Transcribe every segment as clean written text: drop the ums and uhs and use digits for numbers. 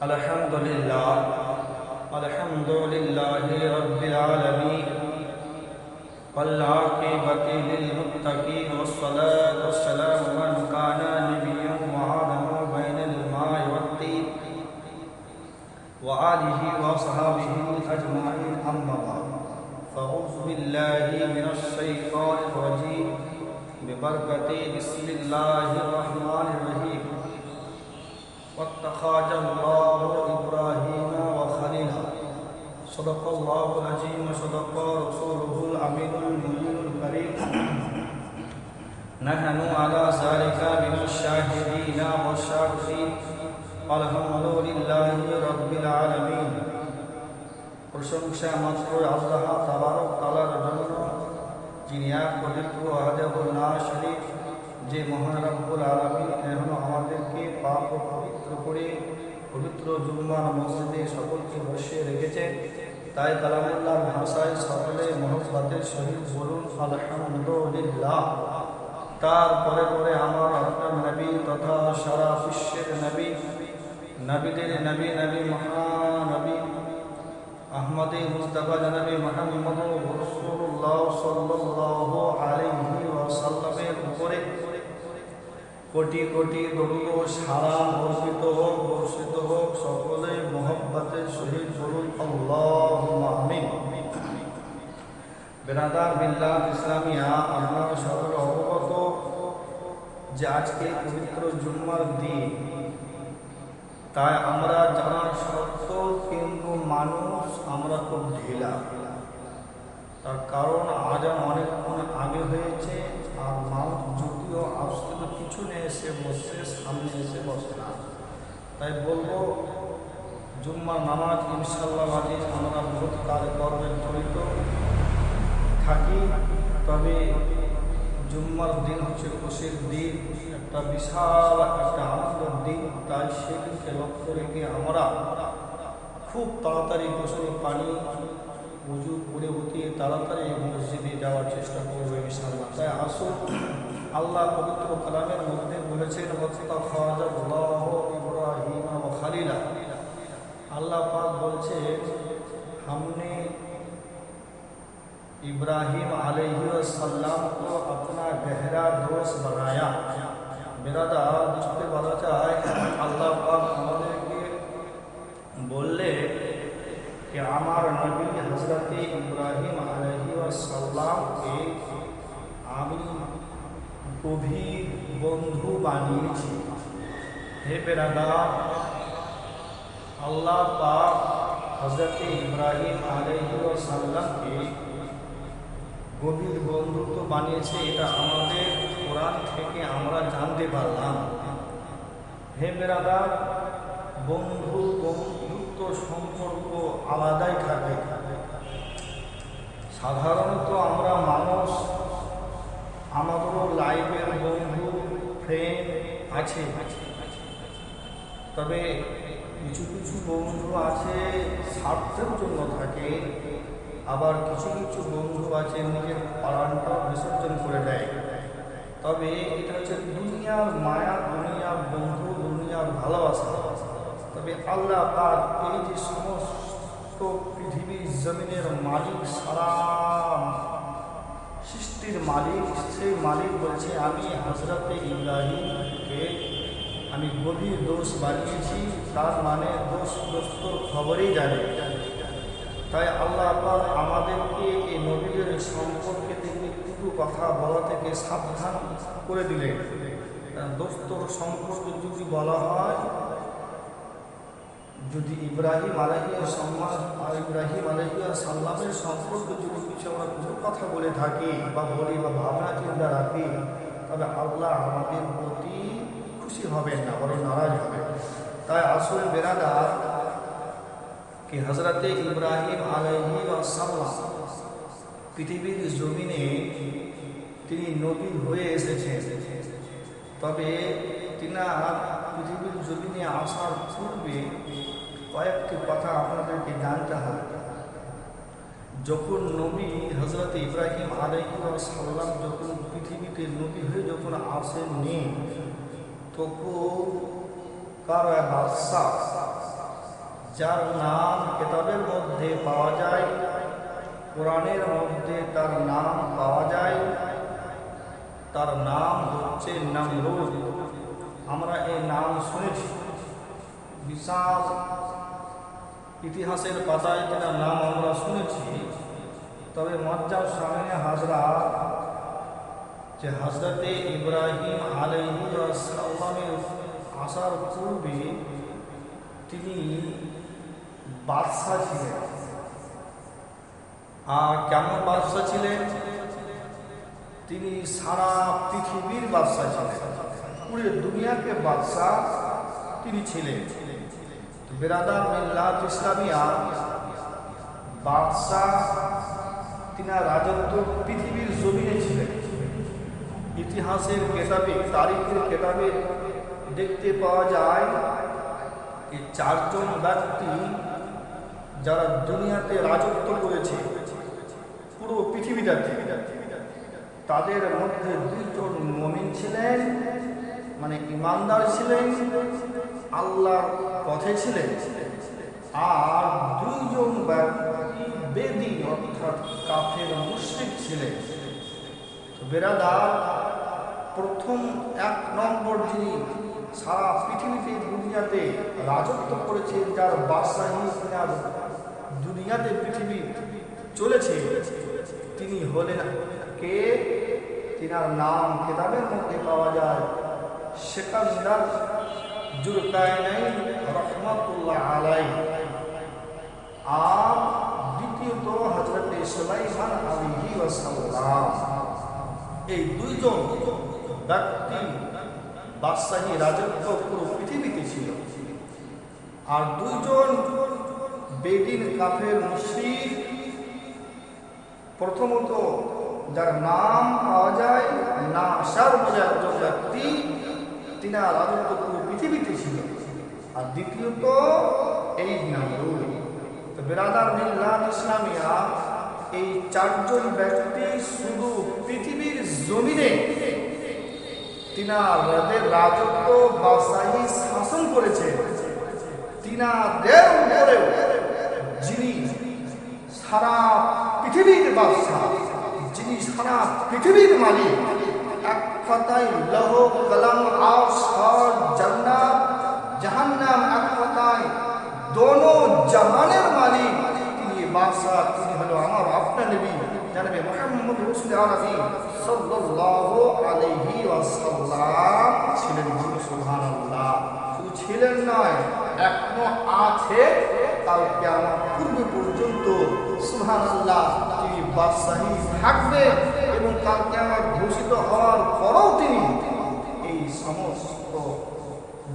আলহামদুলিল্লাহ আলহামদুলিল্লাহি রাব্বিল আলামিন ওয়াল আকিবাতু লিল মুত্তাকিন ওয়াস সালাতু ওয়াস সালামু মান কানা নাবিয়্যান ওয়া আলামা বাইনাল মা'i ওয়াত তিন ওয়া আলিহি ওয়া সাহবিহি আজমাইন আম্মা বা'দ ফাউযু বিল্লাহি মিনাশ শাইতানির রাজীম বিবারকাতি বিসমিল্লাহির রহমানির রহিম واتخذ الله إبراهيم وخليلا صدق الله العظيم وصدق رسوله الأمين النبي الكريم نحن على ذلك من الشاهدين والشاكرين الحمد لله رب العالمين প্রশংসা মাত্র আল্লাহ তাবারক তাআলার জন্য, যিনি এক পবিত্র ওয়াহদাহু লা শারীক, যে মহান রব্বুল আলামিন এখনো আমাদেরকে পাক ও পবিত্র করে পবিত্র জুম্মার মসজিদে সকলকে বসিয়ে রেখেছে। তাই কালামুল্লাহর ভাষায় সকলে মহব্বতের সহিত বলুন আলহামদুলিল্লাহ। তারপরে পরে আমার আপনার নবী তথা সারা বিশ্বের নবী, নবীদের নবী, নবী মহানবী আহমদে মুস্তাফা জনাবে মুহাম্মদ রাসূলুল্লাহ সাল্লাল্লাহু আলাইহি ওয়াসাল্লামের উপরে কোটি কোটি দরুদ ও সালাম বর্ষিত হোক। সকলে মোহাব্বতের সহিত বলুন আল্লাহুম্মা আমিন। বেরাদার বিল্লাহ ইসলামিয়া, আপনারা সকলে অবগত যে আজকে পবিত্র জুম্মার দিন। তাই আমরা জানার সত্ত্বেও কিন্তু মানুষ আমরা খুব ঢিলা। তার কারণ আজান অনেকক্ষণ আগে হয়েছে, আর মানুষ যদিও আসতে তো পিছনে এসে বসে, সামনে এসে বসে না। তাই বলবো জুম্মার নামাজ ইনশাল্লাহ আজিজ আমরা বহুত কাজকর্মে জড়িত থাকি, তবে জুম্মার দিন হচ্ছে খুশির দিন, একটা বিশাল একটা আনন্দের দিন। তাই সেদিনকে লক্ষ্য রেখে আমরা খুব তাড়াতাড়ি গোসল পানি উজু করে উঠিয়ে তাড়াতাড়ি মসজিদে যাওয়ার চেষ্টা করবো ইনশাআল্লাহ। তাই আসুন, আল্লাহ পবিত্র কালামের মধ্যে বলেছেন ওয়াত্তাখাযাল্লাহু ইব্রাহিম ওয়া খালিলা। আল্লাহ পাক বলছে हमने इब्राहिम अलैहिस्सलाम को अपना गहरा दोस्त बनाया। मेरा বুঝতে বলা যায়, আল্লাহ পাক আমাদেরকে বললে कि আমার নবী হযরত ইব্রাহিম আলাইহিসসালামকে আমি গভীর বন্ধু বানিয়েছি। হে বেরাদার, আল্লাহ পাক হযরত ইব্রাহিম আলাইহিসসালামকে গভীর বন্ধুত্ব বানিয়েছে। এটা আমাদের কোরআন থেকে আমরা জানতে পারলাম। হে বেরাদার, বন্ধুত্ব সম্পর্ক আলাদাই থাকে। সাধারণত আমরা মানুষ, আমাদেরও লাইফের বন্ধু ফ্রেন্ড আছে, তবে কিছু কিছু বন্ধু আছে স্বার্থের জন্য থাকে, আবার কিছু কিছু বন্ধু আছে নিজের প্রাণটা বিসর্জন করে দেয়। তবে এটা হচ্ছে দুনিয়ার মায়া, দুনিয়ার বন্ধু, দুনিয়ার ভালোবাসা। তবে আল্লাহ পাক এই যে সমস্ত পৃথিবীর জমিনের মালিক, সারা সৃষ্টির মালিক, সেই মালিক বলছে আমি হযরতে ইব্রাহিমকে আমি গভীর দোস্ত বানিয়েছি। তার মানে দোস্তর খবরই জানে। তাই আল্লাহ পাক আমাদেরকে এই নবীদের সম্পর্কে থেকে একটু কথা বলা থেকে সাবধান করে দিলেন। দোস্তর সম্পর্কে যদি বলা হয়, যদি ইব্রাহিম আলাইহিসসালামের সম্পর্কে যদি কিছু আমরা কোনো কথা বলে থাকি বা বলি বা ভাবনা চিন্তা রাখি, তবে আল্লাহ আমাদের প্রতি খুশি হবেন না, বরং নারাজ হবেন। তাই আসল বেরাদার কি হযরতে ইব্রাহিম আলাইহিসসালাম পৃথিবীর জমিনে তিনি নবী হয়ে এসেছেন। তবে তিনার পৃথিবীর জমিনে আসার পূর্বে কয়েকটি কথা আপনাদেরকে জানতে হবে। যখন নবী হযরত ইব্রাহিম আলাইহিসসালাম যখন পৃথিবীতে নবী হয়ে যখন আসেননি, তখন কার বাদশা যার নাম কিতাবের মধ্যে পাওয়া যায়, কোরআনের মধ্যে তার নাম পাওয়া যায়, তার নাম হচ্ছে নমরুদ। আমরা এই নাম শুনেছি, বিশাল ইতিহাসের পাতায় তার নাম আমরা শুনেছি। তবে মজ্জার সামনে হাজরা যে হযরতে ইব্রাহিম আলাইহিস সালামের আসার পূর্বে তিনি বাদশাহ ছিলেন। আর কেমন বাদশাহ ছিলেন? তিনি সারা পৃথিবীর বাদশাহ ছিলেন, পুরো দুনিয়াকে বাদশাহ তিনি ছিলেন। বেরাদার মিল্লাত ইসলামিয়া, বাদশাহ তিনার রাজত্ব পৃথিবীর জমিনে ছিলেন। ইতিহাসের কেতাবে, তারিখের কেতাবে দেখতে পাওয়া যায় যে 4 জন ব্যক্তি যারা দুনিয়াতে রাজত্ব করেছে পুরো পৃথিবীটাতে, তাদের মধ্যে 2 জন মুমিন ছিলেন, মানে ইমানদার ছিলেন, আল্লাহর পথে ছিলেন। আর 2 জন ব্যক্তি বেদী অর্থাৎ কাফের মুশরিক ছিলেন। বেরাদার, প্রথম 1 নম্বর যিনি সারা পৃথিবীতে দুনিয়াতে রাজত্ব করেছেন, যার বাদশাহী দুনিয়াতে পৃথিবী চলেছে, তিনি হলেন কে? তিনার নাম কিতাবের মধ্যে পাওয়া যায় সিকান্দার জুলকারনাইন রাহমাতুল্লাহ আলাইহি। আর দ্বিতীয়ত হযরত সুলাইমান আলাইহিস সালাম। এই 2 জন ব্যক্তি বাদশাহী রাজত্ব পুরো পৃথিবীতে ছিল। আর 2 জন বেদিন কাফের মুশরিক, প্রথমত যার নাম পাওয়া যায় নাশার বলে একজন ব্যক্তি, তিনি রাজত্ব পুরো পৃথিবীতে ছিল। আর দ্বিতীয়ত এই নমরুদ। তো বেরাদার মিল্লাত ইসলামিয়া, এই 4 জন ব্যক্তি শুধু পৃথিবীর জমিনে তিনাদের রাজত্ব বাদশাহী শাসন করেছে। তিনাদের উপরেও যিনি সারা পৃথিবীর বাদশাহ, যিনি সারা পৃথিবীর মালিক, এক কথায় লৌহ কলম আরশ আর জান্নাত জাহান্নাম, এক কথায় দোনো জাহানের মালিক, তিনি বাদশাহ, তিনি হলো আমার আপনার নবী জনাবে মুহাম্মদ রাসূল আরবি সাল্লাল্লাহু আলাইহি ওয়াসাল্লাম ছিলেন। সুবহানাল্লাহ। শুধু ছিলেন নয়, এখনো আছে, কাল কিয়ামত পূর্ব পর্যন্ত সুবহানাল্লাহ তিনি বাদশাহী থাকবে, এবং কাল কিয়ামত ঘোষিত হওয়ার পরেও তিনি এই সমস্ত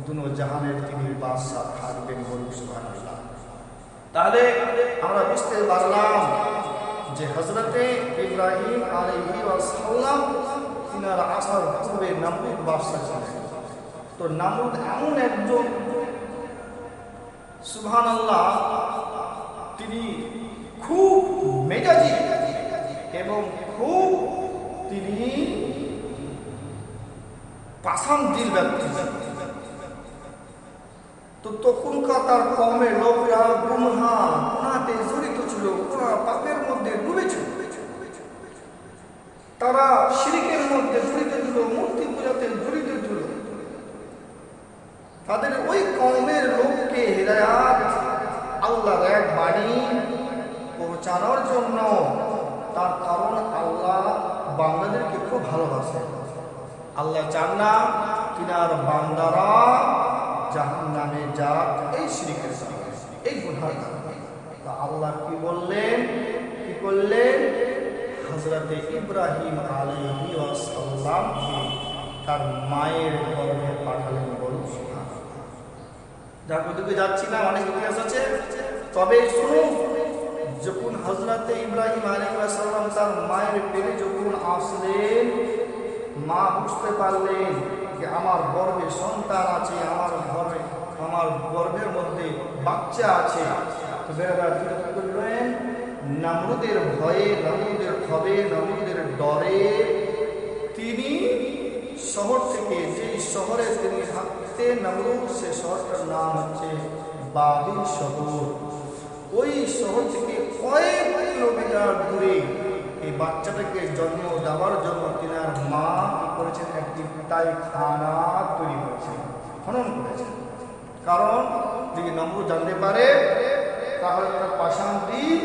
দুনো জাহানের তিনি বাদশাহ থাকবেন। বলুন সুবহানাল্লাহ। তাহলে আমরা বুঝতে পারলাম যে হযরতে ইব্রাহিম আলাইহিস সালাম তিনার আসার পূর্বে নমরুদ বাদশাহ ছিলেন। তো নমরুদ এমন একজন সুবহানাল্লাহ, তিনি খুব মেজাজি এবং খুব তিনি পাষাণ দিল ব্যক্তি। তো তখনকার তার কওমের লোকেরা গুনাতে জড়িত ছিল, পাপের মধ্যে ডুবেছিল, তারা শিরকের মধ্যে জড়িত ছিল, মূর্তি পূজাতে জড়িত ছিল। তাদের ওই কওমের লোককে হিদায়াত আল্লাহর এক বাণী পৌঁছানোর জন্য, তার কারণ আল্লাহ বান্দাদেরকে খুব ভালোবাসে। আল্লাহ চান না তিনার বান্দারা জাহান্নামে যাক এই শিরকের কারণে, এই গুনার কারণে। তা আল্লাহ কি বললেন, কি করলেন? হযরতে ইব্রাহিম আলাইহিস সালামকে তার মায়ের গর্ভে পাঠালেন। বলুন সুবহানাল্লাহ। যার ওদিকে যাচ্ছি না, অনেক ইতিহাস আছে, তবে শুনুন, যখন হযরতে ইব্রাহিম আলাইহিস সালাম তার মায়ের পেটে যখন আসলেন, মা বুঝতে পারলেন যে আমার গর্ভে সন্তান আছে, আমার গর্ভের মধ্যে বাচ্চা আছে। তো বেরাদার কি করলেন? নমরুদের ভয়ে, নমরুদের ক্ষোভে, নমরুদের ডরে তিনি শহর থেকে, যে শহরে তিনি থাকতেন নমরুদ, সে শহরটার নাম হচ্ছে বাবিল শহর। ওই শহর থেকে কয়েক কিলোমিটার দূরে এই বাচ্চাটাকে জন্ম দেওয়ার জন্য তিনার মা কি করেছেন, একটি তাইখানা তৈরি করেছেন, খনন করেছেন। কারণ যদি নমরুদ জানতে পারে তাহলে তার পাষাণ দিল,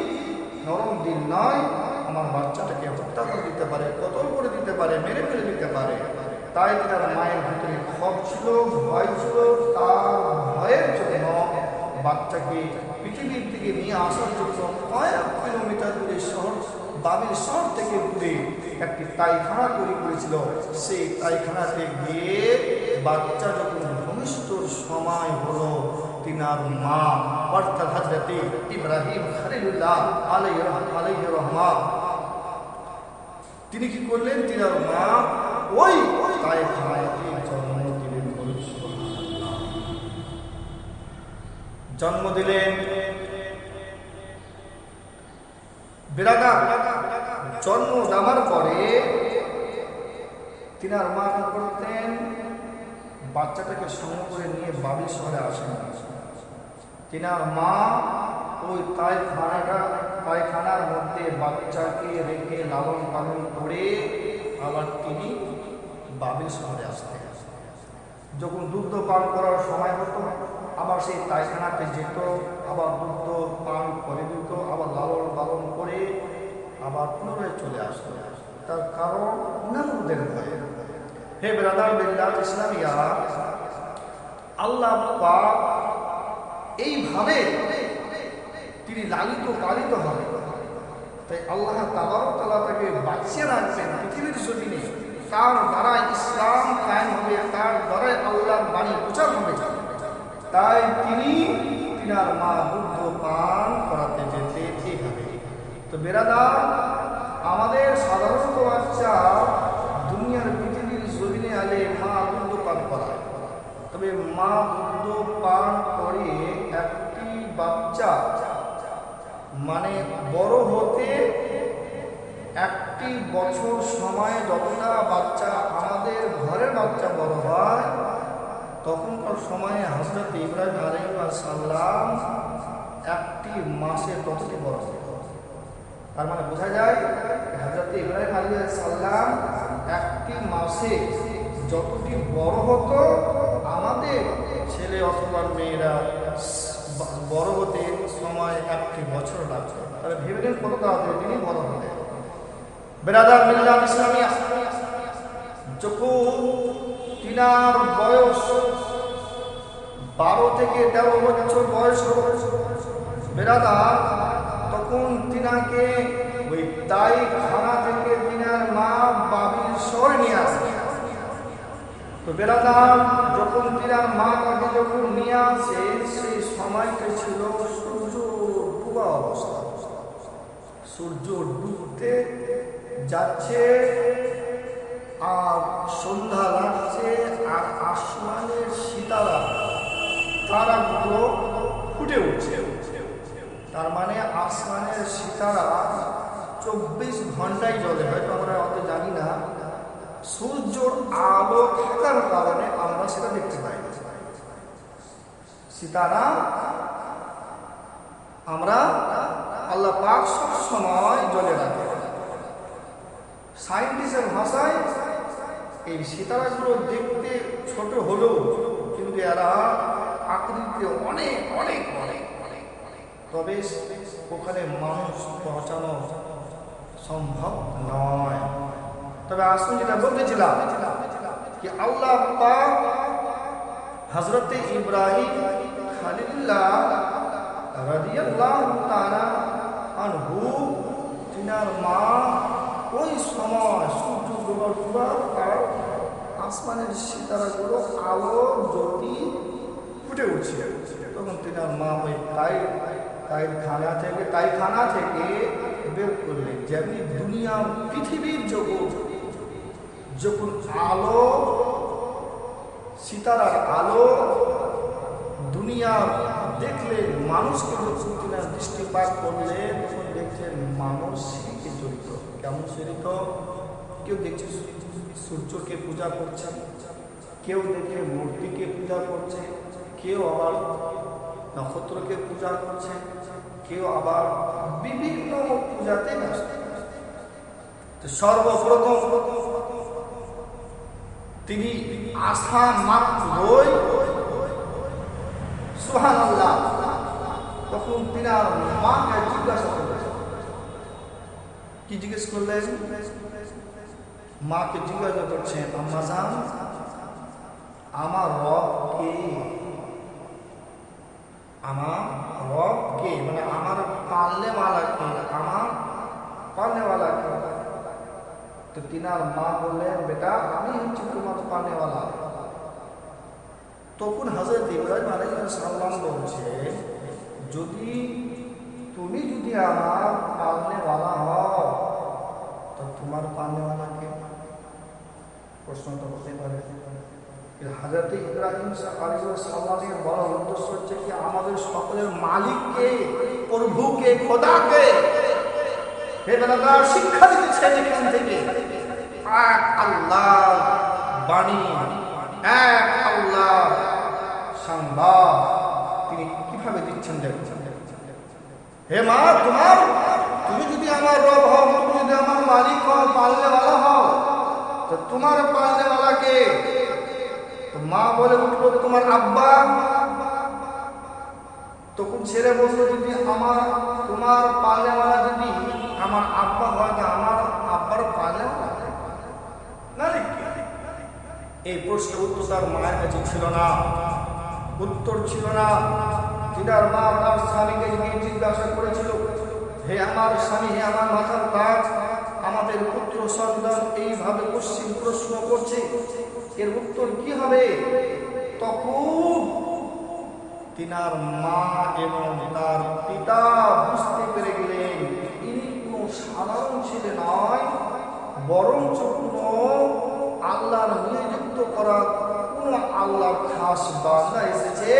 নরম দিল নয়, আমার বাচ্চাটাকে হত্যা করে দিতে পারে, কতল করে দিতে পারে, মেরে ফেলে দিতে পারে। তাই তার মায়ের ভিতরে ক্ষোভ ছিল, ভয় ছিল। তার ভয়ের জন্য বাচ্চাকে পৃথিবীর থেকে নিয়ে আসার জন্য কয়েক কিলোমিটার দূরে শহর, বাবিল শহর থেকে দূরে একটি তাইখানা তৈরি করেছিল। সেই তাইখানাতে গিয়ে বাচ্চা যখন ভূমিষ্ঠর সময় হলো, তিনার মা অর্থাৎ হযরতে ইব্রাহিম খলিলুল্লাহ আলাইহির রহমান, তিনি কি করলেন, তিনার মা ওই তাইখানাতে জন্ম দিলেন। বিরাগা জন্ম দেওয়ার পরে তিনার মা কি করতেন, বাচ্চাটাকে সঙ্গে করে নিয়ে বাবিল শহরে আসেন। তিনার মা ওই তাইখানার মধ্যে বাচ্চাকে রেখে লালন পালন করে আবার তিনি বাবিল শহরে আসতেন। যখন দুগ্ধ পান করার সময় হতো আবার সেই তাইখানাতে যেত, আবার দুগ্ধ পান করে দিত, আবার লালন পালন করে আবার পুনরায় চলে আসতো। তার কারণ নমরুদের ভয়ে। হে ব্রাদার বিল্লাহ ইসলামিয়া, আল্লাহ পাক এইভাবে তিনি লালিত পালিত হবে। তাই আল্লাহ তাবারক তাআলা তাকে বাঁচিয়ে রাখবেন পৃথিবীর জমিনে। তার দ্বারা ইসলাম কায়েম হবে, তার দ্বারাই আল্লাহর বাণী প্রচার হবে। তাই তিনি তিনার মা দুগ্ধ পান করাতে যেতে ঠিক হবে। তো বেরাদার, আমাদের সাধারণত বাচ্চা দুনিয়ার পৃথিবীর জমিনে আলে মা দুগ্ধ পান করায়। তবে মা দুগ্ধ পান করে একটি বাচ্চা মানে বড় হতে 1 বছর সময়, যতটা বাচ্চা আমাদের ঘরের বাচ্চা বড় হয়, তখনকার সময়ে হযরত ইব্রাহিম আলাইহিস সালাম 1 মাসে ততটি বড় হতো। তার মানে বোঝা যায় হযরত ইব্রাহিম আলাইহিস সালাম 1 মাসে যতটি বড় হতো, আমাদের ছেলে অথবা মেয়েরা বড় হতে সময় 1 বছর লাগতো। তাহলে ভেবে নেন কত তাড়াতাড়ি তিনি বড় হতেন। বেরাদার মিল্লাত ইসলামিয়া, যখন তিনার বয়স 12 থেকে 13 বছর বয়স হলো বেরাদার, তখন তিনাকে ওই তাইখানা থেকে তিনার মা বাবিল শহরে নিয়ে আসে। তো বেরাদার, যখন তিনার মা তাকে যখন নিয়ে আসে, সেই সময়টা ছিল সূর্য ডুবা অবস্থা। সূর্য ডুবতে যাচ্ছে আর সন্ধ্যা লাগছে, আর আসমানের সিতারা তারাগুলো ফুটে উঠছে। তার মানে আসমানের সিতারা 24 ঘন্টায় জ্বলে। হয়তো আমরা অত জানি না, সূর্যর আলো থাকার কারণে আমরা সেটা দেখতে পাই। সিতারা আমরা আল্লাহ পাক সব সময় জ্বলে রাখে। সায়েন্টিস্টের ভাষায় এই সিতারাগুলো দেখতে ছোট হলেও কিন্তু এরা আকৃতিতে অনেক অনেক অনেক অনেক, তবে ওখানে মানুষ পৌঁছানো সম্ভব নয়। তবে আসুন, যেটা বলতেছিলাম কি আল্লাহ পাক হযরতে ইব্রাহিম খলিলুল্লাহ রাদিয়াল্লাহু তাআলা আনহু, তিনার মা ওই সময় সূর্য ডোবার পর আসমানের সিতারাগুলো আলো জ্যোতি ফুটে উঠছে। তখন তিনার মা ওই তাইখানা থেকে বের করলেন। যেমনি দুনিয়া পৃথিবীর জগৎ যখন আলো, সিতারার আলো দুনিয়া দেখলেন, মানুষকে যখন তিনার দৃষ্টিপাত করলেন, তখন দেখছেন মানুষ সিঁড়িতে জড়িত। কেমন জড়িত? কেউ দেখছে সূর্যকে পূজা করছে, কেউ দেখে মূর্তিকে পূজা করছে, কেউ আবার নক্ষত্রকে পূজা করছে, কেউ আবার বিভিন্ন পূজাতে ব্যস্ত। সর্বপ্রথম তিনি আশা মাত্রই সুবহানাল্লাহ, তখন তিনার মাকে জিজ্ঞাসা করলেন। কি জিজ্ঞেস করলেন? মাকে জিজ্ঞাসা করছেন, আম্মা জান, আমার রব কে? আমার রব কে, মানে আমার পালনেওয়ালা কে, আমার পালনেওয়ালা কে? তো তিনার মা বললেন, বেটা আমি হচ্ছি তোমার পালনেওয়ালা। তখন হযরত ইব্রাহিম আলাইহিস সালাম বলছে, যদি আমার পালনেওয়ালা হও তো তোমার পালনেওয়ালা কে? প্রশ্নটা হতে পারে। হযরত ইব্রাহিম আলাইহিস সালামের বড় উদ্দেশ্য হচ্ছে কি আমাদের সকলের মালিককে, প্রভুকে, খোদাকে হে বান্দা শিক্ষা দিচ্ছেন এখান থেকে। এক আল্লাহ বাণী, এক আল্লাহ সংবাদ তিনি কিভাবে দিচ্ছেন দেখছেন। হে মা, তুমি যদি আমার রব হও, তুমি যদি আমার মালিক হও, পালনেওয়ালা হও, তো তোমার পালনেওয়ালা কে? তো মা বলে উঠলো, তোমার আব্বা। তখন ছেলে বললো, যদি তোমার পালনেওয়ালা যদি আমার আব্বা হয়, তো আমার আব্বার পালনেওয়ালা না নাকি? এই প্রশ্ন উত্তর তার মায়ের কাছে ছিল না, উত্তর ছিল না। তিনার মা তার স্বামীকে গিয়ে জিজ্ঞাসা করেছিল, হে আমার স্বামী, হে আমার মাথার তাজ, আমাদের পুত্র সন্তান এইভাবে পশ্চিম প্রশ্ন করছে, এর উত্তর কি হবে? তখন তিনার মা এবং তার পিতা বুঝতে পেরে গেলেন ইনি কোনো সাধারণ ছেলে নয়, বরঞ্চ কোনো আল্লাহর নিযুক্ত করা কোন আল্লাহর খাস বান্দা এসেছে,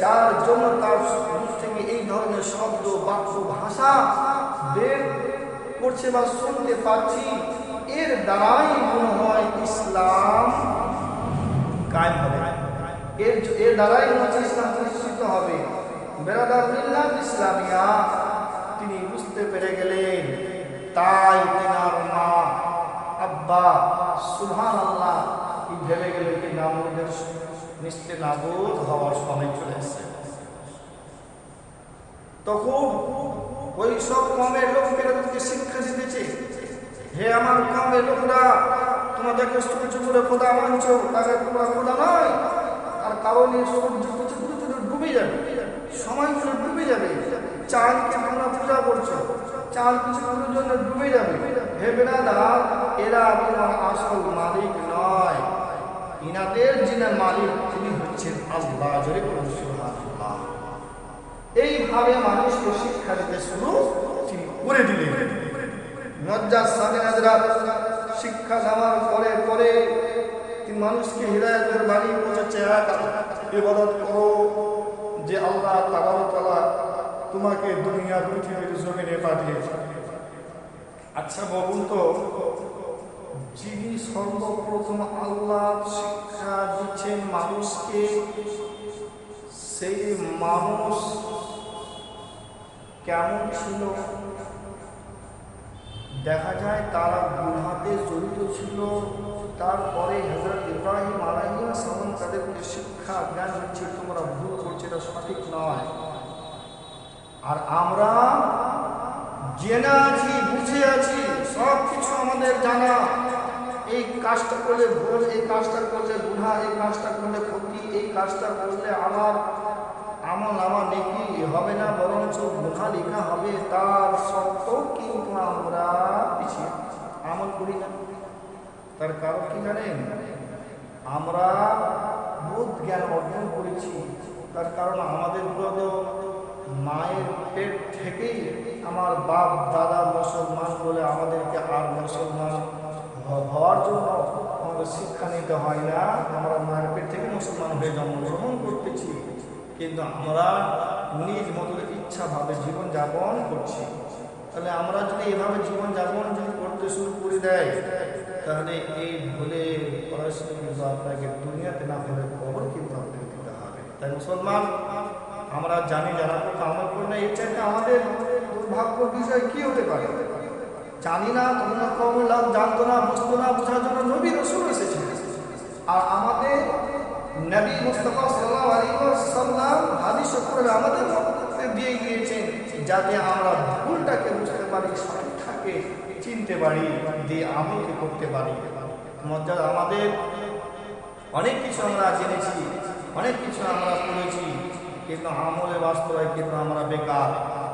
যার জন্য তার মুখ থেকে এই ধরনের শব্দ, বাক্য, ভাষা বের করছে বা শুনতে পাচ্ছি। এর দ্বারাই মনে হয় ইসলাম কায়েম হবে, এর দ্বারাই মনে হচ্ছে ইসলাম প্রতিষ্ঠিত হবে। বেরাদার মিল্লাত ইসলামিয়া তিনি বুঝতে পেরে গেলেন। তাই তিনার মা আব্বা সুবহানাল্লাহ ভেবে গেলেন কি নামুদের নিশ্চয় নাবুদ হওয়ার সময় চলে এসেছে। তখন ওই সব কমের লোকেরা তাদেরকে শিক্ষা দিতেছে, হে আমার কমের লোকরা, তোমাদেরকে সূর্য করে খোদা মানছো, তাদের তোমরা খোদা নয়। তার কারণে সূর্য ডুবে যাবে, সময়গুলো ডুবে যাবে। চাঁদকে তোমরা পূজা করছো, চাঁদ কিছুক্ষণের জন্য ডুবে যাবে। হে বেরাদার, এরা তোমার আসল মালিক নয়, ইনাদের যিনি মালিক তিনি হচ্ছেন আল্লাহ। জোরে বলুন সুবহানাল্লাহ। এইভাবে মানুষকে শিক্ষা দিতে শুরু তিনি করে দিলেন। নজ্জার সামনে হযরত শিক্ষা দেওয়ার পরে পরে তিনি মানুষকে হিদায়াতের বাণী পৌঁছাচ্ছে, ইবাদত করো যে আল্লাহ তাবারক ওয়া তাআলা তোমাকে দুনিয়া পৃথিবীর জমিনে পাঠিয়েছে। আচ্ছা বলুন তো, যিনি সর্বপ্রথম আল্লাহ শিক্ষা দিচ্ছেন মানুষকে, সেই মানুষ কেমন ছিল? দেখা যায় তারা গুনাহে জড়িত ছিল। তারপরে হযরত ইব্রাহিম আলাইহিস সালাম তাদেরকে শিক্ষা জ্ঞান দিচ্ছে, তোমরা ভুল করছো, এটা সঠিক নয়। আর আমরা জেনে আছি, বুঝে আছি, সব কিছু আমাদের জানা। এই কাজটা করলে ভুল, এই কাজটা করলে গুনাহ, এই কাজটা করলে ক্ষতি, এই কাজটা করলে আমার আমল আমার নেকি হবে না, বরঞ্চ গুনাহ লেখা হবে। তার সত্ত্বেও কিন্তু আমরা পিছিয়ে আমল করি না। তার কারণ কি জানেন? আমরা বোধ জ্ঞান অর্জন করেছি। তার কারণ আমাদের মায়ের পেট থেকেই আমার বাপ দাদা মুসলমান বলে আমাদেরকে আর মুসলমান হওয়ার জন্য আমাদের শিক্ষা নিতে হয় না। আমরা মায়ের পেট থেকে মুসলমান হয়ে জন্মগ্রহণ করতেছি, কিন্তু আমরা নিজ মতো ইচ্ছাভাবে জীবনযাপন করছি। তাহলে আমরা যদি এভাবে জীবনযাপন যদি করতে শুরু করে দেয়, তাহলে এই ভুলে পড়াশোনা কিন্তু আপনাকে দুনিয়াতে না হলে কবর কিন্তু আপনাকে দিতে হবে। তাই মুসলমান আমরা জানি জানার পর আমল করি না, এর চাইতে আমাদের দুর্ভাগ্য বিষয় কি হতে পারে? জানি না, তোমরা কওমের লোক জানতো না, বুঝতো না, বোঝার জন্য নবী রাসূল এসেছেন। আর আমাদের নবী মুস্তাফা সাল্লাল্লাহু আলাইহি ওয়াসাল্লাম হাদিস করে আমাদের মধ্যে দিয়ে গিয়েছেন, যাতে আমরা ভুলটাকে বুঝতে পারি, সঠিকটাকে চিনতে পারি, দিয়ে আমলকে করতে পারি। আমাদের অনেক কিছু আমরা জেনেছি, অনেক কিছু আমরা পড়েছি, কিন্তু আমলে বাস্তবায় কিন্তু আমরা বেকার।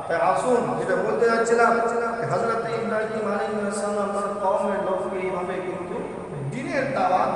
তাই আসুন, যেটা বলতে যাচ্ছিলাম, হযরত ইব্রাহিম আলাইহিস সালাম তার কওমের লোককে এইভাবে কিন্তু দ্বীনের দাওয়াত